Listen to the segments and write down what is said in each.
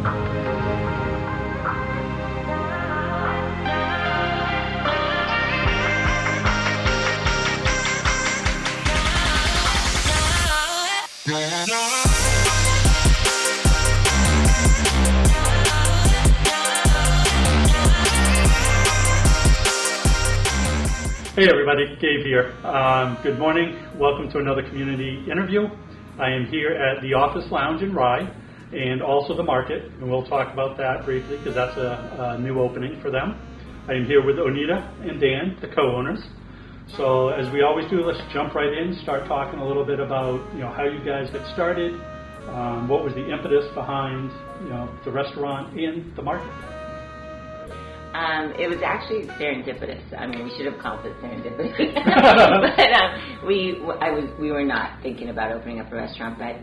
Hey everybody, Gabe here. Good morning. Welcome to another community interview. I am here at the Office Lounge in Rye and also the Market, and we'll talk about that briefly because that's a new opening for them. I am here with Onita and Dan, the co-owners. So as we always do, let's jump right in, start talking a little bit about how you guys got started, what was the impetus behind the restaurant in the Market. It was actually serendipitous. I mean, we should have called it serendipity. But we were not thinking about opening up a restaurant, but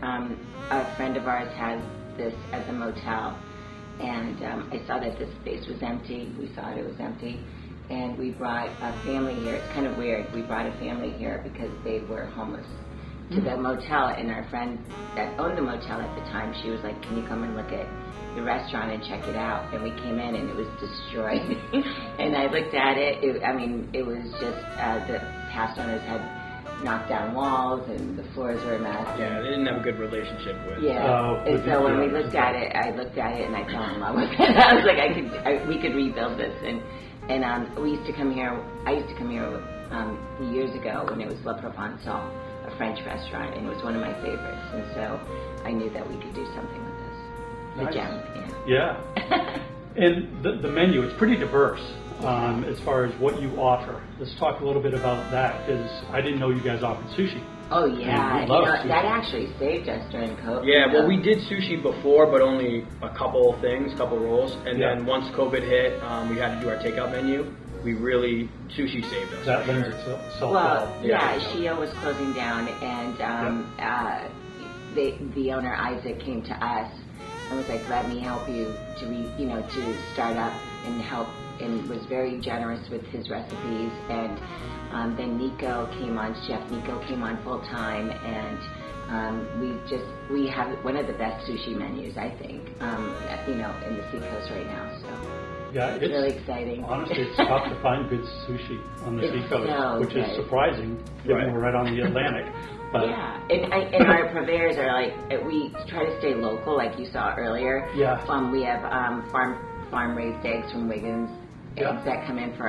a friend of ours has this as a motel, and I saw that this space was empty. We saw it was empty, and we brought a family here. It's kind of weird. We brought a family here because they were homeless to the motel, and our friend that owned the motel at the time, she was like, "Can you come and look at the restaurant and check it out?" And we came in and it was destroyed. And I looked at it. It was just the past owners had knocked down walls and the floors were a mess. Yeah, they didn't have a good relationship with. Yeah. And so when we looked at it, I looked at it and I fell in love with it. I was like, we could rebuild this. And we used to come here. I used to come here years ago when it was Le Provençal, a French restaurant, and it was one of my favorites. And so I knew that we could do something with this. The Nice. gem, Yeah. And the menu, it's pretty diverse as far as what you offer. Let's talk a little bit about that because I didn't know you guys offered sushi. Oh yeah, We love sushi. that actually saved us during COVID. Yeah, well, we did sushi before, but only a couple rolls. And then once COVID hit, we had to do our takeout menu. Sushi saved us. That lends itself Well, well. yeah, Shio was closing down, and the owner Isaac came to us and was like, "Let me help you to start up and help," and was very generous with his recipes. And then Chef Nico came on full time, and we have one of the best sushi menus, I think, in the Seacoast right now. So Yeah, it's really exciting. Honestly, it's tough to find good sushi on the Seacoast, which is surprising given we're right on the Atlantic. But yeah, and our purveyors are like, we try to stay local, like you saw earlier. Yeah. We have farm raised eggs from Wiggins, eggs that come in for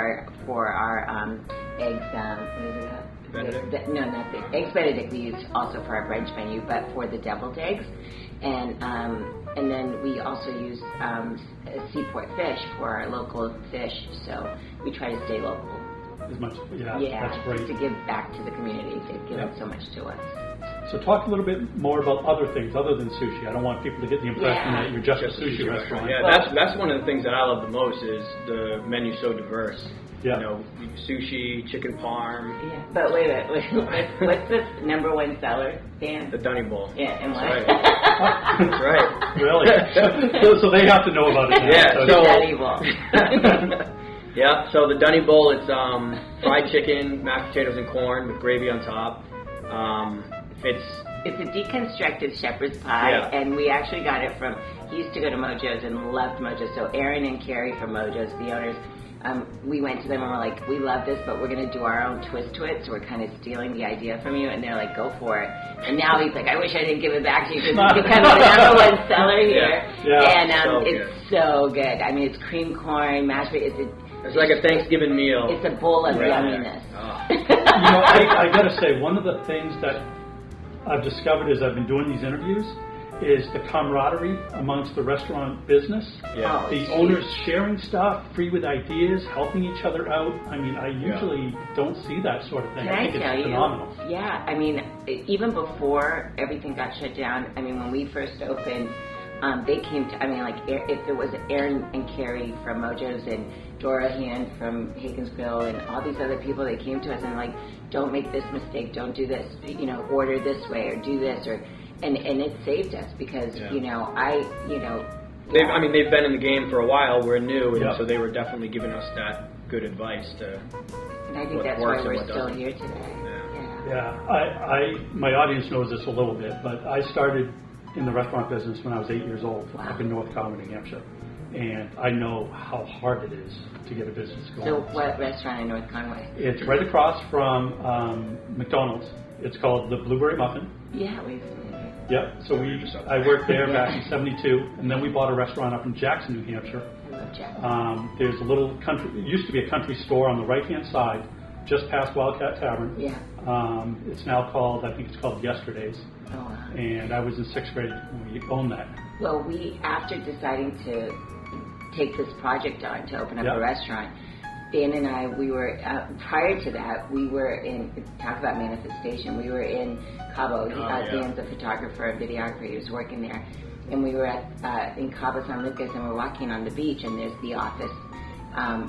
our eggs. What is it called? Benedict? No, not the eggs Benedict. We use also for our brunch menu, but for the deviled eggs, and then we also use seaport fish for our local fish. So we try to stay local. as much, that's great. To give back to the community. They've given so much to us. So talk a little bit more about other things other than sushi. I don't want people to get the impression that you're just a sushi restaurant. Yeah, that's one of the things that I love the most is the menu's so diverse. Yeah. Sushi, chicken parm. Yeah. But wait a minute. What's the number one seller, Dan? The Dunny Bowl. Yeah, and what? That's right. That's right. Really? so they have to know about it now. Yeah, The Dunny Bowl. Yeah, so the Dunny Bowl, it's fried chicken, mashed potatoes and corn with gravy on top. It's a deconstructed shepherd's pie, and we actually got it from, he used to go to Mojo's and loved Mojo's. So Aaron and Carrie from Mojo's, the owners, we went to them and we're like, "We love this, but we're going to do our own twist to it, so we're kind of stealing the idea from you." And they're like, "Go for it." And now he's like, "I wish I didn't give it back to you because it's become the number one seller here." And it's so good. I mean, it's cream corn, mashed potatoes. It's like a Thanksgiving meal. It's a bowl of yumminess. I got to say, one of the things that I've discovered as I've been doing these interviews is the camaraderie amongst the restaurant business. Yeah. The owners sharing stuff, free with ideas, helping each other out. I mean, I usually don't see that sort of thing. I think it's phenomenal. Yeah, I mean, even before everything got shut down, I mean, when we first opened, they came to, I mean, like, if there was Aaron and Carrie from Mojo's and Dora Hand from Hagen's Grill and all these other people, they came to us and like, "Don't make this mistake, don't do this, order this way or do this," and it saved us because, they've been in the game for a while, we're new, and so they were definitely giving us that good advice to and I think that's why we're still here today. Yeah, my audience knows this a little bit, but I started in the restaurant business when I was 8 years old Wow. up in North Carolina, New Hampshire. And I know how hard it is to get a business going. So what restaurant in North Conway? It's right across from McDonald's. It's called the Blueberry Muffin. Yeah, we've. Yep. So I worked there back in '72, and then we bought a restaurant up in Jackson, New Hampshire. I love Jack. There's a little country. It used to be a country store on the right-hand side, just past Wildcat Tavern. Yeah. It's now called, I think it's called Yesterday's. Oh, wow. And I was in 6th grade when we owned that. Well, we, after deciding to take this project on to open up Yep. a restaurant, Dan and I, we were, prior to that, we were in, talk about manifestation, we were in Cabo. Yeah. Dan's a photographer and videographer, he was working there. And we were in Cabo San Lucas, and we're walking on the beach, and there's the Office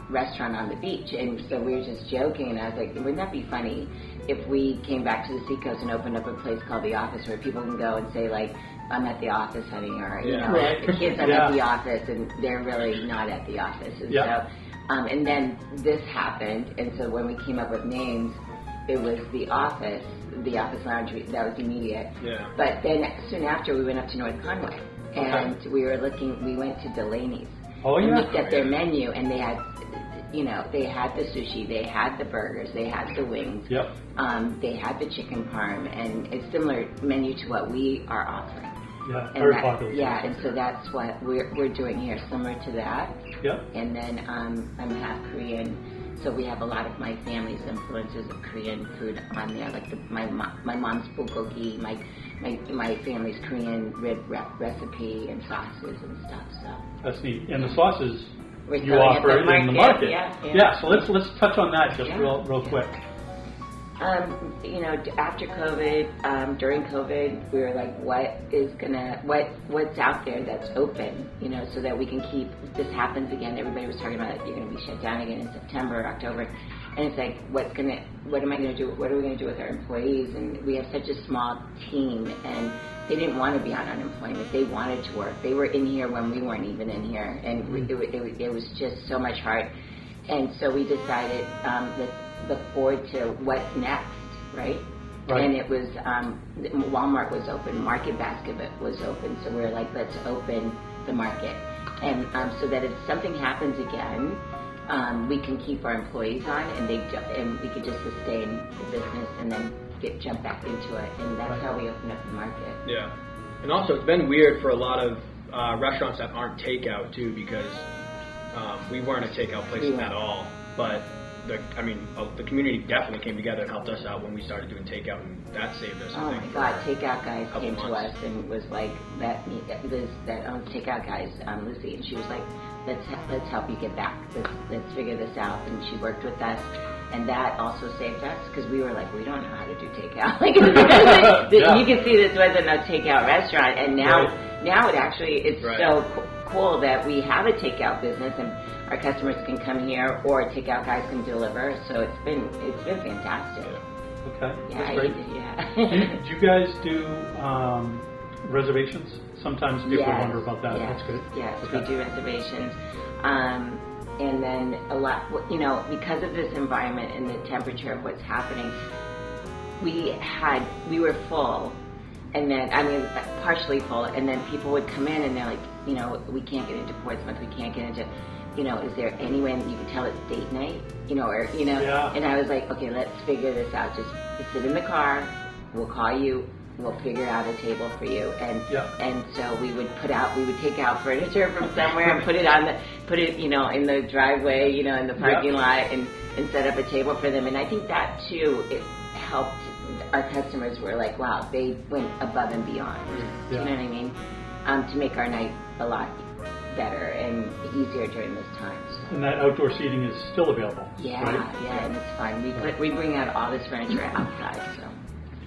restaurant on the beach. And so we were just joking, and I was like, wouldn't that be funny if we came back to the Seacoast and opened up a place called the Office where people can go and say, like, I'm at the office, honey, or, you know, Right. the kids are Yeah. at the office, and they're really not at the office. And Yeah. so, and then this happened, and so when we came up with names, it was the Office Lounge, that was immediate. Yeah. But then soon after, we went up to North Conway, and we went to Delaney's. Oh, And yeah. looked at their menu, and they had, you know, they had the sushi, they had the burgers, they had the wings, Yep. they had the chicken parm, and it's similar menu to what we are offering. Yeah. And Very that- popular. Yeah, and so that's what we're doing here, similar to that. Yep. And then I'm half Korean, so we have a lot of my family's influences of Korean food on there, like my mom's bulgogi, my family's Korean rib recipe and sauces and stuff. So That's neat. And the sauces we're you selling at offer the in the market. Yeah. So let's touch on that just Yeah. real quick. You know, after COVID, during COVID, we were like, what's out there that's open, you know, so that we can keep, if this happens again, everybody was talking about it, you're going to be shut down again in September, October, and it's like, what am I going to do, what are we going to do with our employees? And we have such a small team, and they didn't want to be on unemployment, they wanted to work, they were in here when we weren't even in here, and it was just so much hard, and so we decided, let's look forward to what's next, right? Right. And it was, Walmart was open, Market Basket was open, so we're like, let's open the market. And so that if something happens again, we can keep our employees on, and we could just sustain the business and then jump back into it. And that's Right. how we open up the market. Yeah. And also, it's been weird for a lot of restaurants that aren't takeout, too, because we weren't a takeout place at all. But the community definitely came together and helped us out when we started doing takeout, and that saved us. Oh I my think, God! for Takeout guys couple came to months. us and was like, Liz that owns Takeout Guys, Lucy, and she was like, let's help you get back. Let's figure this out. And she worked with us, and that also saved us because we were like, we don't know how to do takeout. Yeah. You can see this wasn't a takeout restaurant, and now it actually it's Right. so cool that we have a takeout business and our customers can come here or Takeout Guys can deliver. So it's been fantastic. Okay. Yeah, That's great. Do you guys do reservations? Sometimes people Yes, wonder about that. yes, That's good. Yes, Okay. we do reservations. And then a lot, you know, because of this environment and the temperature of what's happening, we were full. And then, partially full. And then people would come in and they're like, you know, we can't get into Portsmouth. We can't get into, you know, is there any way that you can tell it's date night? You know, or, you know. Yeah. And I was like, okay, let's figure this out. Just sit in the car. We'll call you. We'll figure out a table for you. And so we would take out furniture from somewhere and put it, you know, in the driveway, you know, in the parking lot and set up a table for them. And I think that too, it helped. Our customers were like, wow, they went above and beyond. Yeah. You know what I mean? To make our night a lot better and easier during this time. So. And that outdoor seating is still available. Yeah, right? yeah, and it's fun. We bring out all this furniture outside, so.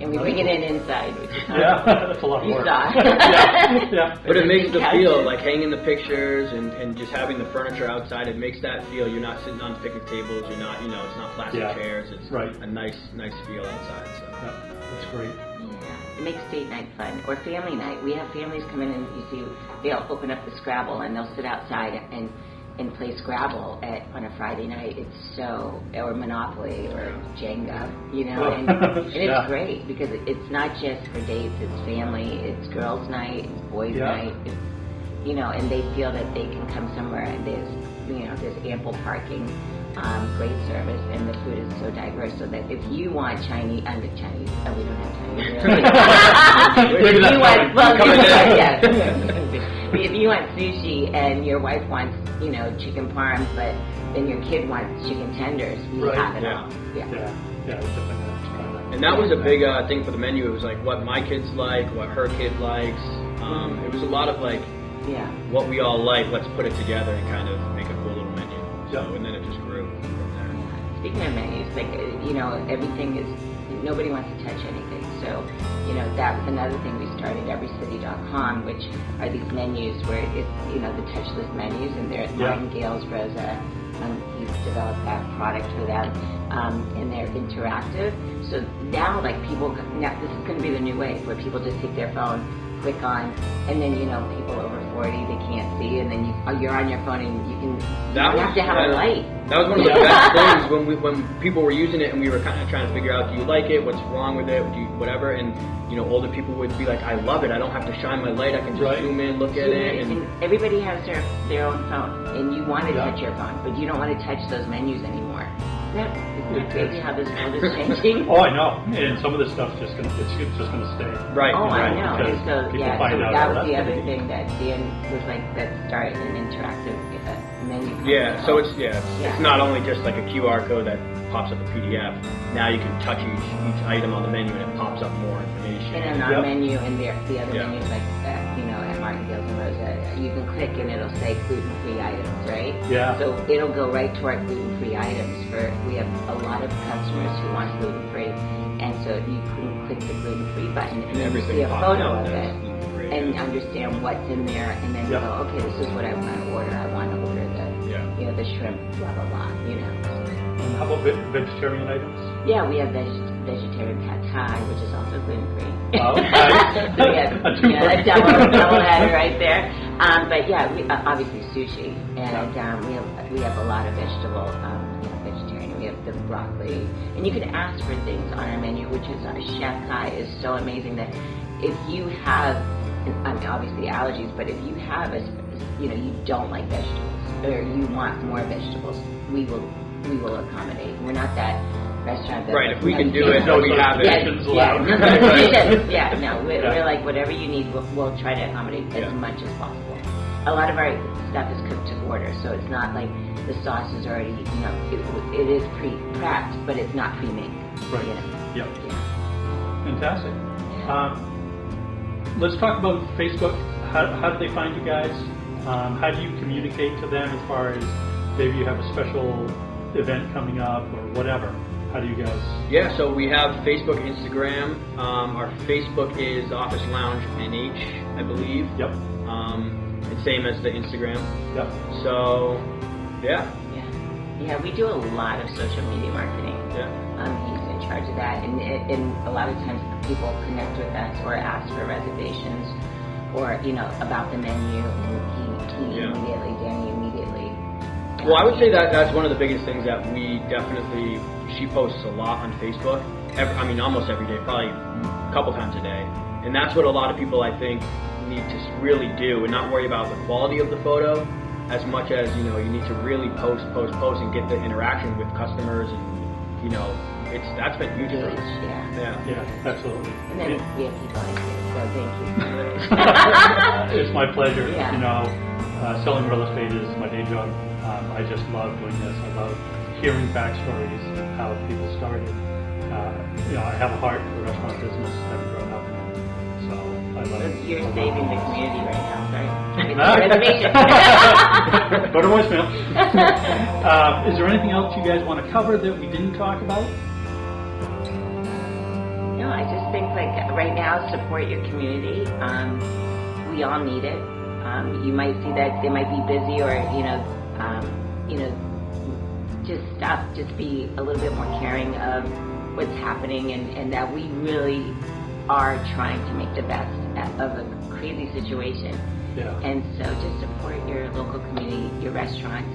And we bring it inside, which is Yeah, that's a lot of You work. saw. Yeah. But it makes the Couches. feel, like hanging the pictures and just having the furniture outside, it makes that feel, you're not sitting on picnic tables, you're not, you know, it's not plastic Yeah. chairs, it's Right. a nice feel outside. So. Yeah, that's great. Yeah, it makes date night fun. Or family night. We have families come in and you see, they'll open up the Scrabble and they'll sit outside and play Scrabble on a Friday night. It's or Monopoly or Jenga, and it's great because it's not just for dates, it's family, it's girls' night, it's boys' night, it's, and they feel that they can come somewhere and there's ample parking, great service, and the food is so diverse. So that if you want Chinese, we don't have Chinese. If you want sushi and your wife wants, chicken parm, but then your kid wants chicken tenders, we have it all. And that was a big thing for the menu. It was like what my kids like, what her kid likes. It was a lot of like, what we all like, let's put it together and kind of make a cool little menu. So, and then it just grew from there. Speaking of menus, everything is, nobody wants to touch anything. So, that was another thing we started, everycity.com, which are these menus where it's, the touchless menus, and they're Martin Gale's Rosa. He's developed that product for them, and they're interactive. So now, this is going to be the new way where people just take their phone, click on, and then people over 40 they can't see, and then you're on your phone and you have to have a light. That was one of the best things when people were using it and we were kind of trying to figure out, do you like it? What's wrong with it? Whatever. And older people would be like, I love it. I don't have to shine my light. I can just zoom in, look at it. And everybody has their own phone, and you want to touch your phone, but you don't want to touch those menus anymore. Isn't it crazy how this world is changing? Oh, I know. And some of this stuff's it's just gonna stay. Right. Oh, I know. And so that was the other thing. thing that Dan was like, let's start an interactive menu. Yeah. So it's not only just like a QR code that pops up a PDF. Now you can touch each item on the menu and it pops up more information. And on our menu and the other menus like at Martin Gale's and Rosa, you can click and it'll say gluten-free items, right? Yeah. So it'll go right to our gluten-free items. We have a lot of customers who want gluten-free, and so you can click the gluten-free button and then see a photo of it and understand what's in there, and then go, okay, this is what I want to order. I want to order the shrimp, blah blah blah. And how about vegetarian items? Yeah, we have vegetarian pad thai, which is also gluten-free. Oh, nice. So we have a double header right there. But we obviously sushi, and we have a lot of vegetarian. We have the broccoli, and you can ask for things on our menu, which is our chef Kai is so amazing that if you have, obviously allergies, but if you have you don't like vegetables or you want more vegetables, we will accommodate. We're not that restaurant that if we can do it, so we have it. We're like, whatever you need, we'll try to accommodate as much as possible. A lot of our stuff is cooked to order, so it's not like the sauce is already, it is pre-prepped, but it's not pre-made. Right. Fantastic. Let's talk about Facebook. How do they find you guys? How do you communicate to them as far as maybe you have a special event coming up or whatever? How do you guys? Yeah, so we have Facebook, Instagram. Our Facebook is Office Lounge NH, I believe. Yep. It's same as the Instagram. Yep. So, Yeah, we do a lot of social media marketing. Yeah. He's in charge of that, and a lot of times people connect with us or ask for reservations or about the menu, and Danny immediately. Well, I would say that's one of the biggest things that we definitely. She posts a lot on Facebook. Almost every day, probably a couple times a day, and that's what a lot of people I think need to really do, and not worry about the quality of the photo as much as you need to really post and get the interaction with customers, and that's been huge for us. Yeah, absolutely. And then we have people like you, so thank you. It's my pleasure. Yeah. Selling real estate is my day job. I just love doing this. I love hearing backstories of how people started. I have a heart for restaurant business. I've grown up in it, so I love it. You're saving the community right now. Sorry. Reservation. Go to voicemail. Is there anything else you guys want to cover that we didn't talk about? No, I just think right now, support your community. We all need it. You might see that they might be busy, or just be a little bit more caring of what's happening, and that we really are trying to make the best of a crazy situation. Yeah. And so just support your local community. your restaurant,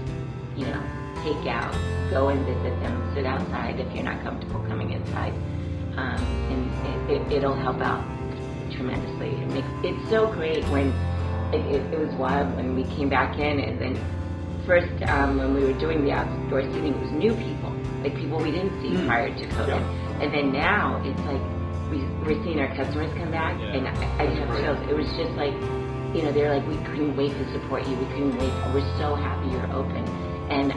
take out, go and visit them, sit outside if you're not comfortable coming inside, and it'll help out tremendously. It's so great when it was wild when we came back in, and then first when we were doing the outdoor seating, it was new people, like people we didn't see prior to COVID, and then now it's like we're seeing our customers come back, and I have chills. It was just like, they're like, we couldn't wait to support you. We couldn't wait. We're so happy you're open. And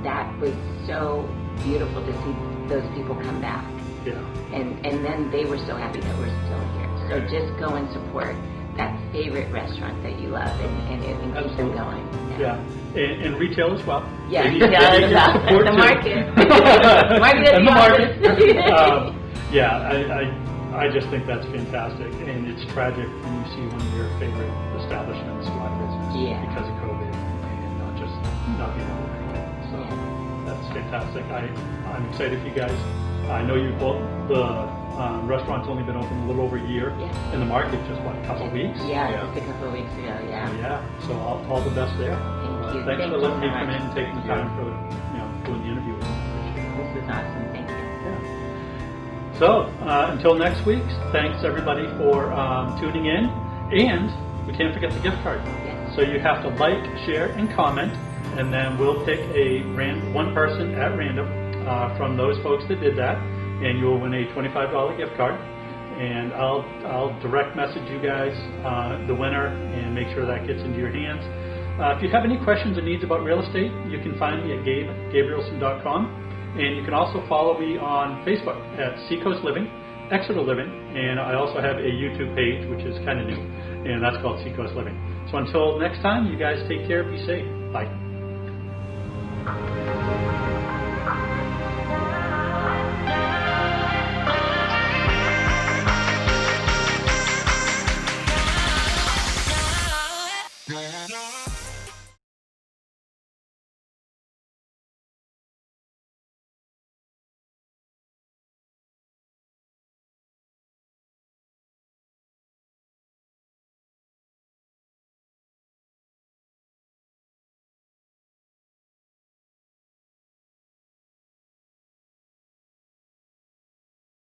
that was so beautiful to see those people come back. Yeah. And then they were so happy that we're still here. So just go and support that favorite restaurant that you love and keep them going. Yeah. And retail as well. Yeah, retail as well. Support The too. market. Market and the market. office. I just think that's fantastic, and it's tragic when you see one of your favorite establishments go out of business because of COVID and not being able to make it. So that's fantastic. I'm excited for you guys. I know you both, the restaurant's only been open a little over a year, and the market just, a couple of weeks? Yeah, just a couple of weeks ago, Yeah, so all the best there. Thank you. Thanks for letting me come in and taking the Thank time for doing the interview. This is awesome. Thank you. So, until next week, thanks everybody for tuning in, and we can't forget the gift card. Yes. So you have to like, share, and comment, and then we'll pick one person at random from those folks that did that, and you'll win a $25 gift card. And I'll direct message you guys the winner and make sure that gets into your hands. If you have any questions or needs about real estate, you can find me at gabrielson.com. And you can also follow me on Facebook at Seacoast Living, Exeter Living, and I also have a YouTube page, which is kind of new, and that's called Seacoast Living. So until next time, you guys take care, be safe. Bye.